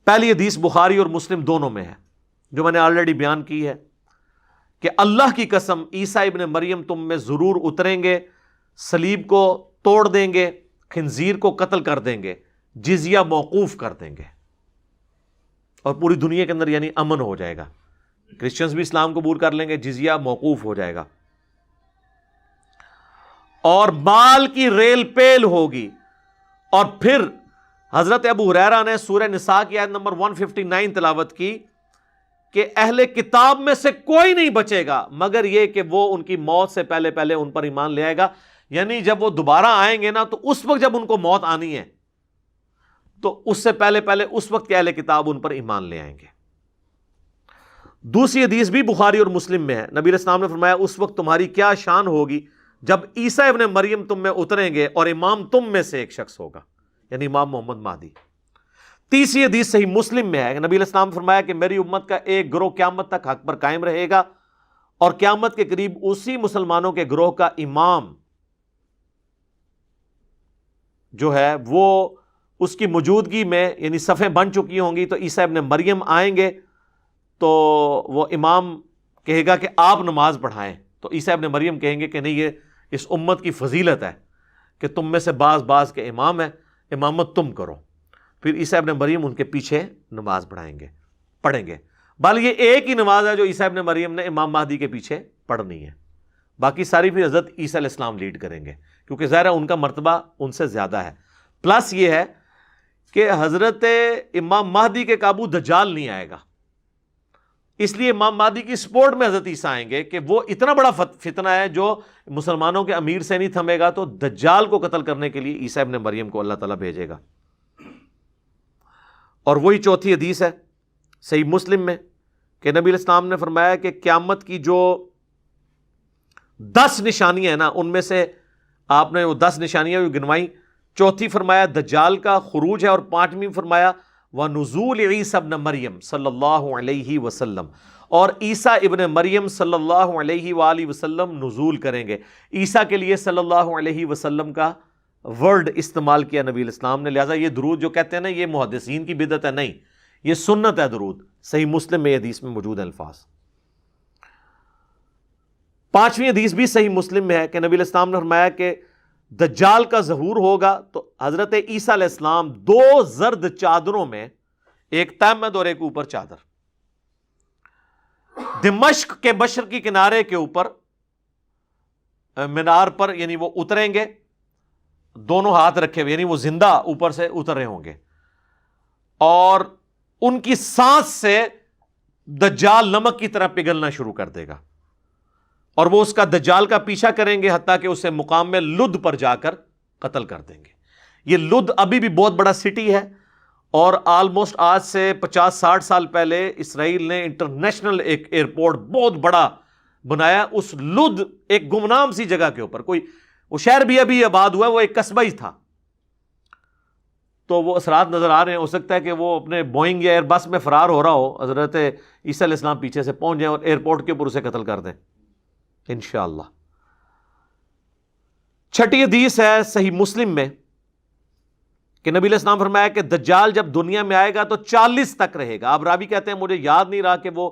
پہلی حدیث بخاری اور مسلم دونوں میں ہے، جو میں نے آلریڈی بیان کی ہے کہ اللہ کی قسم عیسیٰ ابن مریم تم میں ضرور اتریں گے، صلیب کو توڑ دیں گے، خنزیر کو قتل کر دیں گے، جزیہ موقوف کر دیں گے، اور پوری دنیا کے اندر یعنی امن ہو جائے گا، کرسچنز بھی اسلام قبول کر لیں گے، جزیہ موقوف ہو جائے گا، اور مال کی ریل پیل ہوگی۔ اور پھر حضرت ابو ہریرہ نے سورہ نساء کی آیت نمبر 159 تلاوت کی کہ اہل کتاب میں سے کوئی نہیں بچے گا مگر یہ کہ وہ ان کی موت سے پہلے پہلے ان پر ایمان لے آئے گا، یعنی جب وہ دوبارہ آئیں گے نا تو اس وقت جب ان کو موت آنی ہے تو اس سے پہلے پہلے اس وقت کے اہل کتاب ان پر ایمان لے آئیں گے۔ دوسری حدیث بھی بخاری اور مسلم میں ہے، نبی علیہ السلام نے فرمایا اس وقت تمہاری کیا شان ہوگی جب عیسیٰ ابن مریم تم میں اتریں گے اور امام تم میں سے ایک شخص ہوگا، یعنی امام محمد مہدی۔ تیسری حدیث صحیح مسلم میں ہے، نبی علیہ السلام نے فرمایا کہ میری امت کا ایک گروہ قیامت تک حق پر قائم رہے گا، اور قیامت کے قریب اسی مسلمانوں کے گروہ کا امام جو ہے وہ اس کی موجودگی میں یعنی صفیں بن چکی ہوں گی، تو عیسیٰ ابن مریم آئیں گے تو وہ امام کہے گا کہ آپ نماز پڑھائیں، تو عیسیٰ ابن مریم کہیں گے کہ نہیں، یہ اس امت کی فضیلت ہے کہ تم میں سے بعض کے امام ہیں، امامت تم کرو۔ پھر عیسیٰ ابن مریم ان کے پیچھے نماز پڑھیں گے، بل یہ ایک ہی نماز ہے جو عیسیٰ ابن مریم نے امام مہدی کے پیچھے پڑھنی ہے، باقی ساری پھر حضرت عیسیٰ علیہ السلام لیڈ کریں گے، کیونکہ ظاہر ہے ان کا مرتبہ ان سے زیادہ ہے۔ پلس یہ ہے کہ حضرت امام مہدی کے قابو دجال نہیں آئے گا، اس لیے امام مہدی کی سپورٹ میں حضرت عیسیٰ آئیں گے کہ وہ اتنا بڑا فتنہ ہے جو مسلمانوں کے امیر سے نہیں تھمے گا، تو دجال کو قتل کرنے کے لیے عیسیٰ ابن مریم کو اللہ تعالیٰ بھیجے گا۔ اور وہی چوتھی حدیث ہے صحیح مسلم میں کہ نبی علیہ السلام نے فرمایا کہ قیامت کی جو 10 نشانیاں ہیں نا، ان میں سے آپ نے وہ 10 نشانیاں گنوائی، چوتھی فرمایا دجال کا خروج ہے، اور 5ویں فرمایا وَنُزُولِ عِیسیٰ ابن مریم صلی اللہ علیہ وسلم، اور عیسیٰ ابن مریم صلی اللہ علیہ وآلہ وسلم نزول کریں گے۔ عیسیٰ کے لیے صلی اللہ علیہ وسلم کا ورڈ استعمال کیا نبی علیہ السلام نے، لہٰذا یہ درود جو کہتے ہیں نا یہ محدثین کی بدعت ہے، نہیں، یہ سنت ہے درود، صحیح مسلم میں حدیث میں موجود ہے الفاظ۔ 5ویں حدیث بھی صحیح مسلم میں ہے کہ نبی علیہ السلام نے فرمایا کہ دجال کا ظہور ہوگا تو حضرت عیسیٰ علیہ السلام 2 زرد چادروں میں، ایک تہمد اور ایک اوپر چادر، دمشق کے مشرقی کنارے کے اوپر مینار پر یعنی وہ اتریں گے، دونوں ہاتھ رکھے ہوئے، یعنی وہ زندہ اوپر سے اتر رہے ہوں گے، اور ان کی سانس سے دجال نمک کی طرح پگھلنا شروع کر دے گا، اور وہ اس کا دجال کا پیچھا کریں گے حتیٰ کہ اسے مقام میں لد پر جا کر قتل کر دیں گے۔ یہ لد ابھی بھی بہت بڑا سٹی ہے، اور آلموسٹ آج سے 50-60 سال پہلے اسرائیل نے انٹرنیشنل ایک ایئرپورٹ بہت بڑا بنایا اس لد ایک گمنام سی جگہ کے اوپر، کوئی وہ شہر بھی ابھی آباد ہوا ہے، وہ ایک قصبہ ہی تھا، تو وہ اثرات نظر آ رہے ہیں، ہو سکتا ہے کہ وہ اپنے بوئنگ یا ایئر بس میں فرار ہو رہا ہو، حضرت عیسیٰ علیہ السلام پیچھے سے پہنچ جائیں اور ایئرپورٹ کے اوپر اسے قتل کر دیں انشاءاللہ۔ 6ٹھی حدیث ہے صحیح مسلم میں کہ نبی علیہ السلام فرمایا کہ دجال جب دنیا میں آئے گا تو 40 تک رہے گا۔ اب راوی کہتے ہیں مجھے یاد نہیں رہا کہ وہ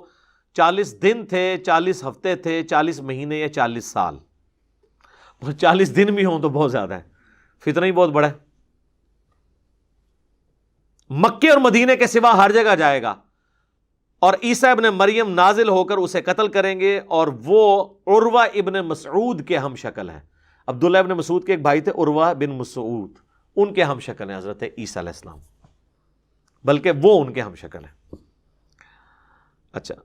40 دن تھے، 40 ہفتے تھے، 40 مہینے یا 40 سال، 40 دن بھی ہوں تو بہت زیادہ ہے، فتنہ ہی بہت بڑا ہے۔ مکے اور مدینے کے سوا ہر جگہ جائے گا، اور عیسیٰ ابن مریم نازل ہو کر اسے قتل کریں گے، اور وہ عروہ ابن مسعود کے ہم شکل ہیں۔ عبداللہ ابن مسعود کے ایک بھائی تھے عروہ بن مسعود، ان کے ہم شکل ہیں حضرت عیسیٰ علیہ السلام، بلکہ وہ ان کے ہم شکل ہیں۔ اچھا،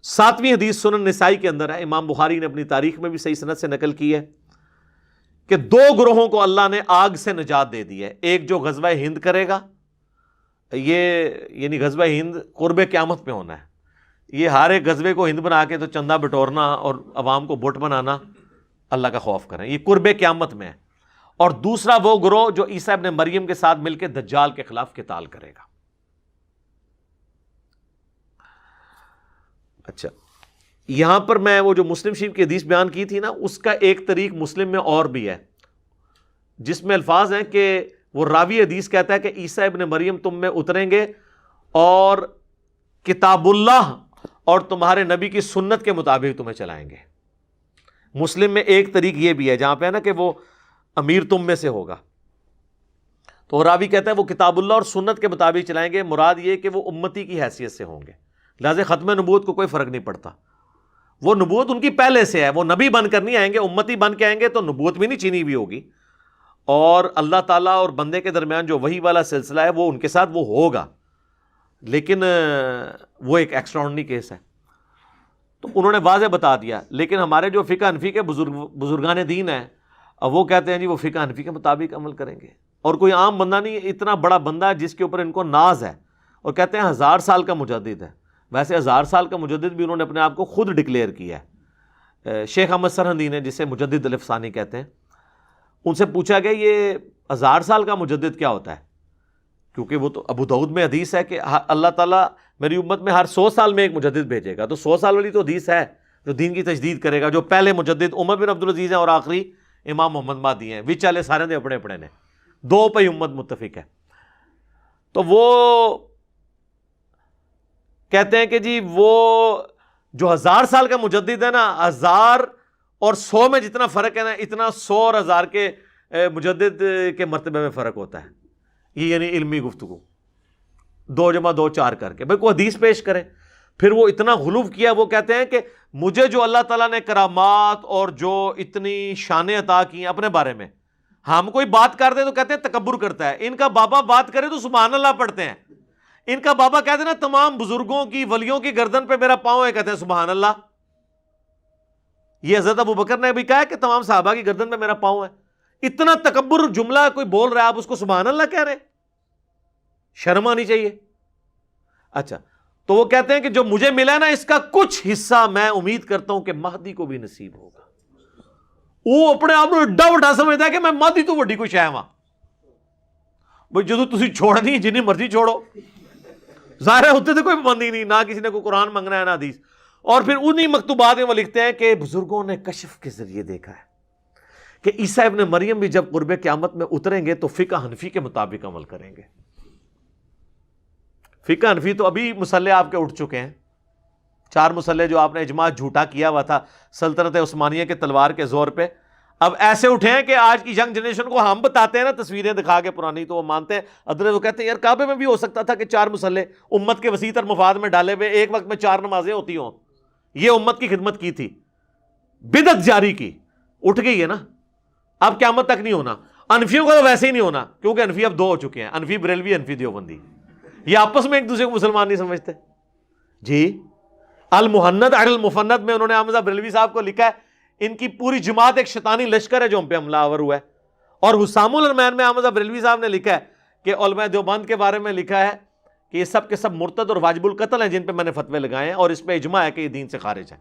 7ویں حدیث سنن نسائی کے اندر ہے، امام بخاری نے اپنی تاریخ میں بھی صحیح سند سے نقل کی ہے کہ 2 گروہوں کو اللہ نے آگ سے نجات دے دی ہے، ایک جو غزوہ ہند کرے گا، یہ یعنی غزوہ ہند قرب قیامت میں ہونا ہے، یہ ہر ایک غزوے کو ہند بنا کے تو چندہ بٹورنا اور عوام کو بت بنانا، اللہ کا خوف کریں، یہ قرب قیامت میں ہے۔ اور دوسرا وہ گروہ جو عیسیٰ ابن مریم کے ساتھ مل کے دجال کے خلاف قتال کرے گا۔ اچھا، یہاں پر میں وہ جو مسلم شریف کی حدیث بیان کی تھی نا، اس کا ایک طریق مسلم میں اور بھی ہے، جس میں الفاظ ہیں کہ وہ راوی حدیث کہتا ہے کہ عیسیٰ ابن مریم تم میں اتریں گے اور کتاب اللہ اور تمہارے نبی کی سنت کے مطابق تمہیں چلائیں گے. مسلم میں ایک طریق یہ بھی ہے جہاں پہ ہے نا کہ وہ امیر تم میں سے ہوگا, تو راوی کہتا ہے وہ کتاب اللہ اور سنت کے مطابق چلائیں گے, مراد یہ کہ وہ امتی کی حیثیت سے ہوں گے. لہٰذا ختم نبوت کو کوئی فرق نہیں پڑتا, وہ نبوت ان کی پہلے سے ہے, وہ نبی بن کر نہیں آئیں گے, امتی بن کے آئیں گے تو نبوت بھی نہیں چینی ہوئی ہوگی, اور اللہ تعالیٰ اور بندے کے درمیان جو وحی والا سلسلہ ہے وہ ان کے ساتھ وہ ہوگا, لیکن وہ ایک ایکسٹراڈنری کیس ہے. تو انہوں نے واضح بتا دیا. لیکن ہمارے جو فقہ حنفی کے بزرگان دین ہیں, اب وہ کہتے ہیں جی وہ فقہ حنفی کے مطابق عمل کریں گے, اور کوئی عام بندہ نہیں, اتنا بڑا بندہ جس کے اوپر ان کو ناز ہے, اور کہتے ہیں 1000 سال کا مجدد ہے. ویسے 1000 سال کا مجدد بھی انہوں نے اپنے آپ کو خود ڈکلیئر کیا ہے. شیخ احمد سرہندی نے, جسے مجدد الف ثانی کہتے ہیں, ان سے پوچھا گیا یہ 1000 سال کا مجدد کیا ہوتا ہے, کیونکہ وہ تو ابو داؤد میں حدیث ہے کہ اللہ تعالیٰ میری امت میں ہر 100 سال میں ایک مجدد بھیجے گا. تو 100 سال والی تو حدیث ہے جو دین کی تجدید کرے گا. جو پہلے مجدد عمر بن عبدالعزیز ہیں اور آخری امام محمد مہدی ہیں, وچ والے سارے دے اپنے اپنے نے, 2 پہ امت متفق ہے. تو وہ کہتے ہیں کہ جی وہ جو 1000 سال کا مجدد ہے نا, 1000 اور 100 میں جتنا فرق ہے نا, اتنا 100 اور 1000 کے مجدد کے مرتبے میں فرق ہوتا ہے. یہ یعنی علمی گفتگو 2 + 2 4 کر کے بھائی کوئی حدیث پیش کرے. پھر وہ اتنا غلو کیا, وہ کہتے ہیں کہ مجھے جو اللہ تعالیٰ نے کرامات اور جو اتنی شانیں عطا کی ہیں اپنے بارے میں, ہم کوئی بات کر دیں تو کہتے ہیں تکبر کرتا ہے. ان کا بابا بات کرے تو سبحان اللہ پڑھتے ہیں. ان کا بابا کہتے ہیں نا تمام بزرگوں کی ولیوں کی گردن پہ میرا پاؤں ہے, کہتے ہیں سبحان اللہ. یہ حضرت ابو بکر نے بھی کہا ہے کہ تمام صحابہ کی گردن پہ میرا پاؤں ہے. اتنا تکبر جملہ کوئی بول رہا ہے, آپ اس کو سبحان اللہ کہہ رہے ہیں, شرم آنی چاہیے. اچھا, تو وہ کہتے ہیں کہ جو مجھے ملا نا اس کا کچھ حصہ میں امید کرتا ہوں کہ مہدی کو بھی نصیب ہوگا. وہ اپنے آپ کو ایڈا وڈا سمجھتا ہے کہ میں مہدی تو وڈی کوئی شے ہاں بھائی, جدو تسی چھوڑنی جنی مرضی چھوڑو, ظاہر ہے ہوتے تو کوئی پابندی نہیں, نہ کسی نے کوئی قرآن منگنا ہے نہ حدیث. اور پھر انہی مکتوبات میں وہ لکھتے ہیں کہ بزرگوں نے کشف کے ذریعے دیکھا ہے کہ عیسیٰ ابن مریم بھی جب قرب قیامت میں اتریں گے تو فقہ حنفی کے مطابق عمل کریں گے. فقہ حنفی تو ابھی مسلح آپ کے اٹھ چکے ہیں, 4 مسلح جو آپ نے اجماع جھوٹا کیا ہوا تھا سلطنت عثمانیہ کے تلوار کے زور پہ, اب ایسے اٹھے ہیں کہ آج کی ینگ جنریشن کو ہم بتاتے ہیں نا تصویریں دکھا کے پرانی, تو وہ مانتے ہیں. ادھر وہ کہتے ہیں یار کعبے میں بھی ہو سکتا تھا کہ 4 مسلح امت کے وسیع تر مفاد میں ڈالے ہوئے ایک وقت میں 4 نمازیں ہوتی ہوں, یہ امت کی خدمت کی تھی, بدعت جاری کی, اٹھ گئی ہے نا, اب قیامت تک نہیں ہونا. انفیوں کا تو ویسے ہی نہیں ہونا, کیونکہ انفی اب 2 ہو چکے ہیں, انفی بریلوی, انفی دیوبندی. یہ آپس میں ایک دوسرے کو مسلمان نہیں سمجھتے جی. المحند علی المفند میں انہوں نے احمد بریلوی صاحب کو لکھا ہے ان کی پوری جماعت ایک شیطانی لشکر ہے جو ہم پہ حملہ آور ہوا ہے. اور حسام الرحمن میں احمد بریلوی صاحب نے لکھا ہے کہ علماء دیوبند کے بارے میں لکھا ہے کہ یہ سب کے سب مرتد اور واجب القتل ہیں جن پہ میں نے فتوے لگائے ہیں, اور اس پہ اجماع ہے کہ یہ دین سے خارج ہے.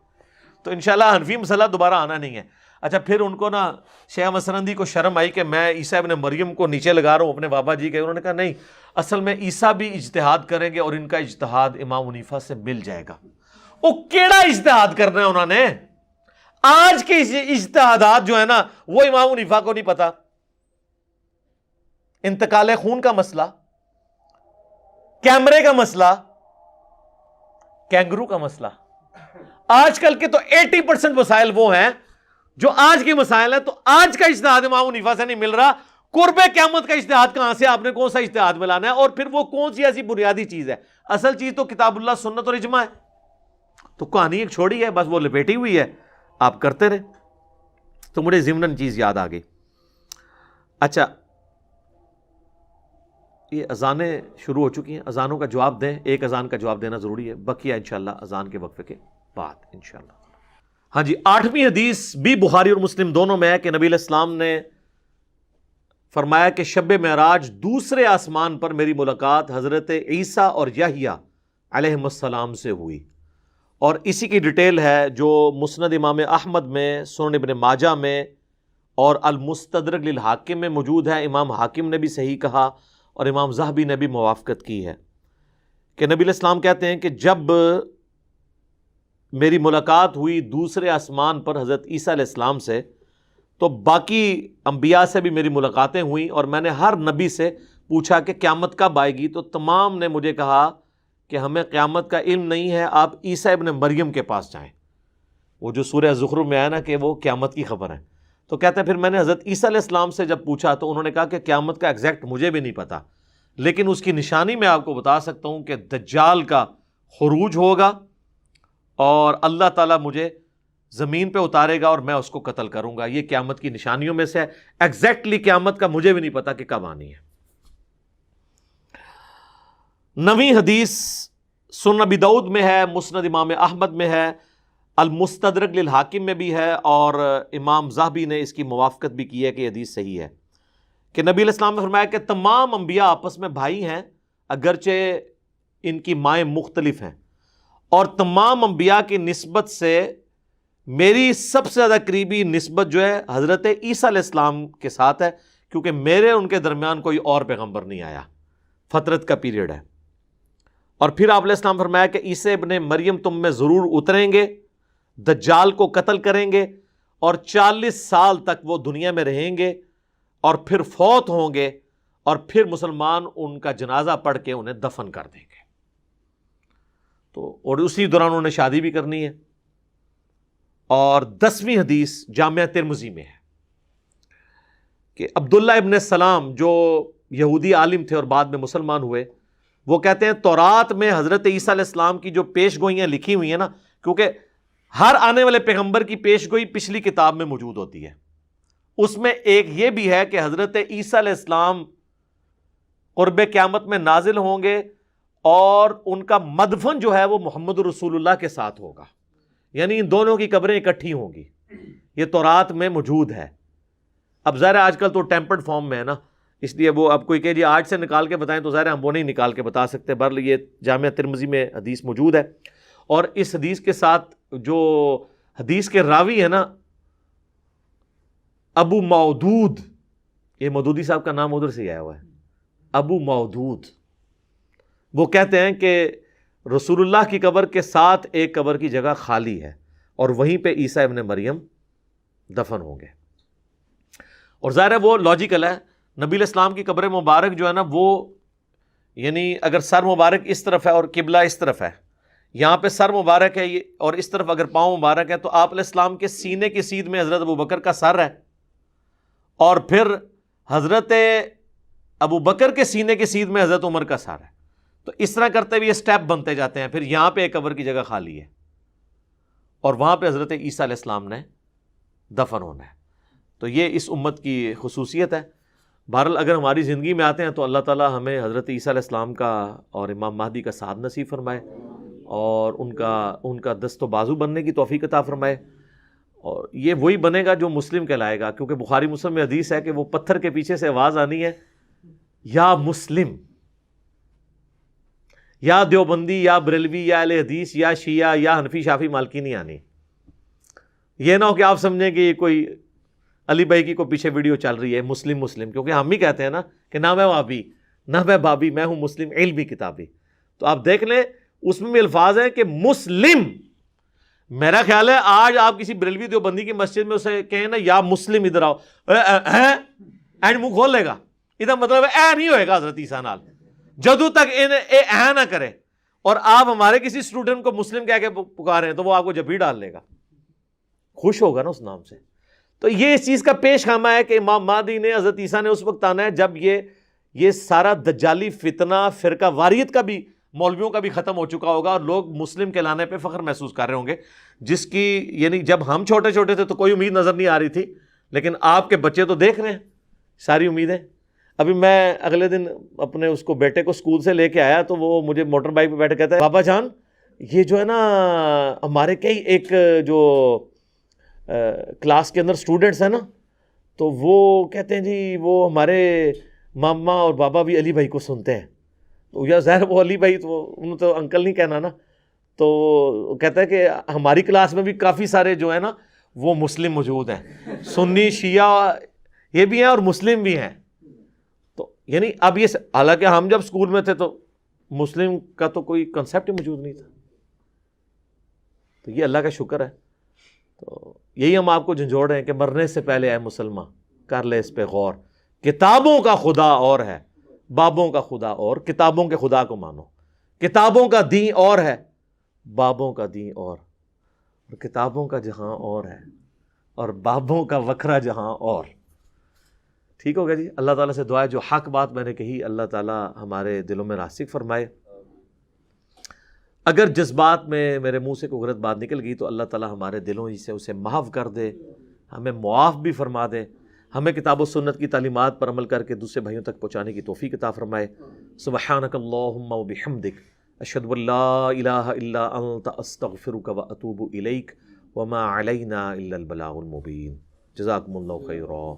تو انشاءاللہ حنفی مسئلہ دوبارہ آنا نہیں ہے. اچھا, پھر ان کو نا شیخ احمد سرہندی کو شرم آئی کہ میں عیسیٰ ابن مریم کو نیچے لگا رہا ہوں اپنے بابا جی کے. انہوں نے کہا نہیں, اصل میں عیسیٰ بھی اجتہاد کریں گے اور ان کا اجتہاد امام حنیفہ سے مل جائے گا. وہ کیڑا اجتہاد کرنا ہے انہوں نے, آج کے اجتہادات جو ہے نا وہ امام حنیفہ کو نہیں پتا. انتقال خون کا مسئلہ, کیمرے کا مسئلہ, کینگرو کا مسئلہ, آج کل کے تو 80% مسائل وہ ہیں جو آج کے مسائل ہیں. تو آج کا اجتہاد امام حنیفہ سے نہیں مل رہا, قرب قیامت کا اجتہاد کہاں سے, آپ نے کون سا اجتہاد ملانا ہے؟ اور پھر وہ کون سی ایسی بنیادی چیز ہے؟ اصل چیز تو کتاب اللہ, سنت اور اجماع ہے. تو کہانی ایک چھوڑی ہے, بس وہ لپیٹی ہوئی ہے, آپ کرتے رہے. تو مجھے ضمناً چیز یاد آ گئی. اچھا, یہ اذانیں شروع ہو چکی ہیں, اذانوں کا جواب دیں. ایک اذان کا جواب دینا ضروری ہے, بقیہ انشاءاللہ اذان کے وقفے کے بعد انشاءاللہ. ہاں جی, 8ویں حدیث بھی بخاری اور مسلم دونوں میں ہے کہ نبی علیہ السلام نے فرمایا کہ شب معراج دوسرے آسمان پر میری ملاقات حضرت عیسیٰ اور یحییٰ علیہم السلام سے ہوئی. اور اسی کی ڈیٹیل ہے جو مسند امام احمد میں, سنن ابن ماجہ میں اور المستدرک للحاکم میں موجود ہے. امام حاکم نے بھی صحیح کہا اور امام ذہبی نے بھی موافقت کی ہے کہ نبی علیہ السلام کہتے ہیں کہ جب میری ملاقات ہوئی دوسرے آسمان پر حضرت عیسیٰ علیہ السلام سے, تو باقی انبیاء سے بھی میری ملاقاتیں ہوئیں, اور میں نے ہر نبی سے پوچھا کہ قیامت کب آئے گی, تو تمام نے مجھے کہا کہ ہمیں قیامت کا علم نہیں ہے، آپ عیسیٰ ابن مریم کے پاس جائیں. وہ جو سورہ زخرف میں آیا نا کہ وہ قیامت کی خبر ہے. تو کہتے ہیں پھر میں نے حضرت عیسیٰ علیہ السلام سے جب پوچھا تو انہوں نے کہا کہ قیامت کا ایگزیکٹ مجھے بھی نہیں پتا، لیکن اس کی نشانی میں آپ کو بتا سکتا ہوں کہ دجال کا خروج ہوگا اور اللہ تعالیٰ مجھے زمین پہ اتارے گا اور میں اس کو قتل کروں گا. یہ قیامت کی نشانیوں میں سے ہے. ایگزیکٹلی قیامت کا مجھے بھی نہیں پتا کہ کب آنی ہے. نویں حدیث سنن ابی داؤد میں ہے، مسند امام احمد میں ہے، المستدرک للحاکم میں بھی ہے، اور امام ذہبی نے اس کی موافقت بھی کی ہے کہ یہ حدیث صحیح ہے کہ نبی علیہ السلام نے فرمایا کہ تمام انبیاء آپس میں بھائی ہیں اگرچہ ان کی مائیں مختلف ہیں، اور تمام انبیاء کی نسبت سے میری سب سے زیادہ قریبی نسبت جو ہے حضرت عیسیٰ علیہ السلام کے ساتھ ہے، کیونکہ میرے ان کے درمیان کوئی اور پیغمبر نہیں آیا، فترت کا پیریڈ ہے. اور پھر آپ علیہ السلام فرمایا کہ عیسیٰ ابن مریم تم میں ضرور اتریں گے، دجال کو قتل کریں گے، اور 40 سال تک وہ دنیا میں رہیں گے اور پھر فوت ہوں گے، اور پھر مسلمان ان کا جنازہ پڑھ کے انہیں دفن کر دیں گے. تو اور اسی دوران انہوں نے شادی بھی کرنی ہے. اور 10ویں حدیث جامعہ ترمذی میں ہے کہ عبداللہ ابن سلام جو یہودی عالم تھے اور بعد میں مسلمان ہوئے، وہ کہتے ہیں تورات میں حضرت عیسیٰ علیہ السلام کی جو پیش گوئیاں لکھی ہوئی ہیں نا، کیونکہ ہر آنے والے پیغمبر کی پیش گوئی پچھلی کتاب میں موجود ہوتی ہے، اس میں ایک یہ بھی ہے کہ حضرت عیسیٰ علیہ السلام قرب قیامت میں نازل ہوں گے اور ان کا مدفن جو ہے وہ محمد رسول اللہ کے ساتھ ہوگا، یعنی ان دونوں کی قبریں اکٹھی ہوں گی. یہ تورات میں موجود ہے. اب ظاہر آج کل تو ٹیمپرڈ فارم میں ہے نا، اس لیے وہ اب کوئی کہ جی آج سے نکال کے بتائیں تو ظاہر ہم وہ نہیں نکال کے بتا سکتے. بہرحال یہ جامعہ ترمذی میں حدیث موجود ہے. اور اس حدیث کے ساتھ جو حدیث کے راوی ہے نا ابو مودود، یہ مودودی صاحب کا نام ادھر سے آیا ہوا ہے، ابو مودود، وہ کہتے ہیں کہ رسول اللہ کی قبر کے ساتھ ایک قبر کی جگہ خالی ہے اور وہیں پہ عیسیٰ ابن مریم دفن ہوں گے. اور ظاہر ہے وہ لاجیکل ہے. نبی علیہ السلام کی قبر مبارک جو ہے نا وہ یعنی اگر سر مبارک اس طرف ہے اور قبلہ اس طرف ہے، یہاں پہ سر مبارک ہے اور اس طرف اگر پاؤں مبارک ہے، تو آپ علیہ السلام کے سینے کی سیدھ میں حضرت ابوبکر کا سر ہے، اور پھر حضرت ابوبکر کے سینے کی سیدھ میں حضرت عمر کا سر ہے. تو اس طرح کرتے ہوئے یہ سٹیپ بنتے جاتے ہیں. پھر یہاں پہ ایک قبر کی جگہ خالی ہے اور وہاں پہ حضرت عیسیٰ علیہ السلام نے دفن ہونا ہے. تو یہ اس امت کی خصوصیت ہے. بہرحال اگر ہماری زندگی میں آتے ہیں تو اللہ تعالیٰ ہمیں حضرت عیسیٰ علیہ السلام کا اور امام مہدی کا ساتھ نصیب فرمائے اور ان کا دست و بازو بننے کی توفیق عطا فرمائے. اور یہ وہی بنے گا جو مسلم کہلائے گا، کیونکہ بخاری مسلم میں حدیث ہے کہ وہ پتھر کے پیچھے سے آواز آنی ہے، یا مسلم، یا دیوبندی، یا بریلوی، یا اہل حدیث، یا شیعہ، یا حنفی، شافعی، مالکی نہیں آنی. یہ نہ ہو کہ آپ سمجھیں کہ یہ کوئی علی بھائی کی کوئی پیچھے ویڈیو چل رہی ہے مسلم مسلم، کیونکہ ہم ہی کہتے ہیں نا کہ نہ میں وابی نہ میں بابی، میں ہوں مسلم علمی کتابی. تو آپ دیکھ لیں اس میں بھی الفاظ ہیں کہ مسلم. میرا خیال ہے آج آپ کسی بریلوی دیوبندی کی مسجد میں اسے کہیں نا یا مسلم ادھر آؤ، اینڈ منہ کھول لے گا. ادھر مطلب اے نہیں ہوئے گا حضرت عیسیٰ نال جدو تک اے نہ کرے. اور آپ ہمارے کسی اسٹوڈنٹ کو مسلم کہہ کے پکارے ہیں تو وہ آپ کو جبھی ڈال لے گا، خوش ہوگا نا اس نام سے. تو یہ اس چیز کا پیش خامہ ہے کہ امام مہدی نے، حضرت عیسیٰ نے اس وقت آنا ہے جب یہ سارا دجالی فتنہ، فرقہ واریت کا بھی، مولویوں کا بھی ختم ہو چکا ہوگا اور لوگ مسلم کہلانے پہ فخر محسوس کر رہے ہوں گے، جس کی یعنی جب ہم چھوٹے چھوٹے تھے تو کوئی امید نظر نہیں آ رہی تھی، لیکن آپ کے بچے تو دیکھ رہے ہیں ساری امیدیں. ابھی میں اگلے دن اپنے اس کو بیٹے کو اسکول سے لے کے آیا تو وہ مجھے موٹر بائک پہ بیٹھے کہتا ہے بابا جان یہ جو ہے نا ہمارے کئی ایک جو کلاس کے اندر اسٹوڈنٹس ہیں نا تو وہ کہتے ہیں جی وہ ہمارے ماما اور بابا بھی علی بھائی کو سنتے ہیں. تو یا ظاہر وہ علی بھائی تو انہوں تو انکل نہیں کہنا نا. تو کہتا ہے کہ ہماری کلاس میں بھی کافی سارے جو ہے نا وہ مسلم موجود ہیں، سنی شیعہ یہ بھی ہیں اور مسلم بھی ہیں. تو یعنی اب یہ حالانکہ ہم جب اسکول میں تھے تو مسلم کا تو کوئی کنسیپٹ ہی موجود نہیں تھا. تو یہ اللہ کا شکر ہے. تو یہی ہم آپ کو جھنجھوڑ رہے ہیں کہ مرنے سے پہلے اے مسلمان کر لے اس پہ غور. کتابوں کا خدا اور ہے، بابوں کا خدا اور، کتابوں کے خدا کو مانو. کتابوں کا دین اور ہے، بابوں کا دین اور کتابوں کا جہاں اور ہے اور بابوں کا وکھرا جہاں اور۔ ٹھیک ہوگا جی؟ اللہ تعالیٰ سے دعا ہے جو حق بات میں نے کہی اللہ تعالیٰ ہمارے دلوں میں راسخ فرمائے، اگر جس بات میں میرے منہ سے کوئی غلط بات نکل گئی تو اللہ تعالیٰ ہمارے دلوں ہی سے اسے محو کر دے، ہمیں معاف بھی فرما دے، ہمیں کتاب و سنت کی تعلیمات پر عمل کر کے دوسرے بھائیوں تک پہنچانے کی توفیق عطا فرمائے۔ سبحانک اللہم و بحمدک، اشہد ان لا الہ الا انت، استغفرک و اتوب الیک، وما علینا الا البلاغ المبین۔ جزاکم اللہ خیرا۔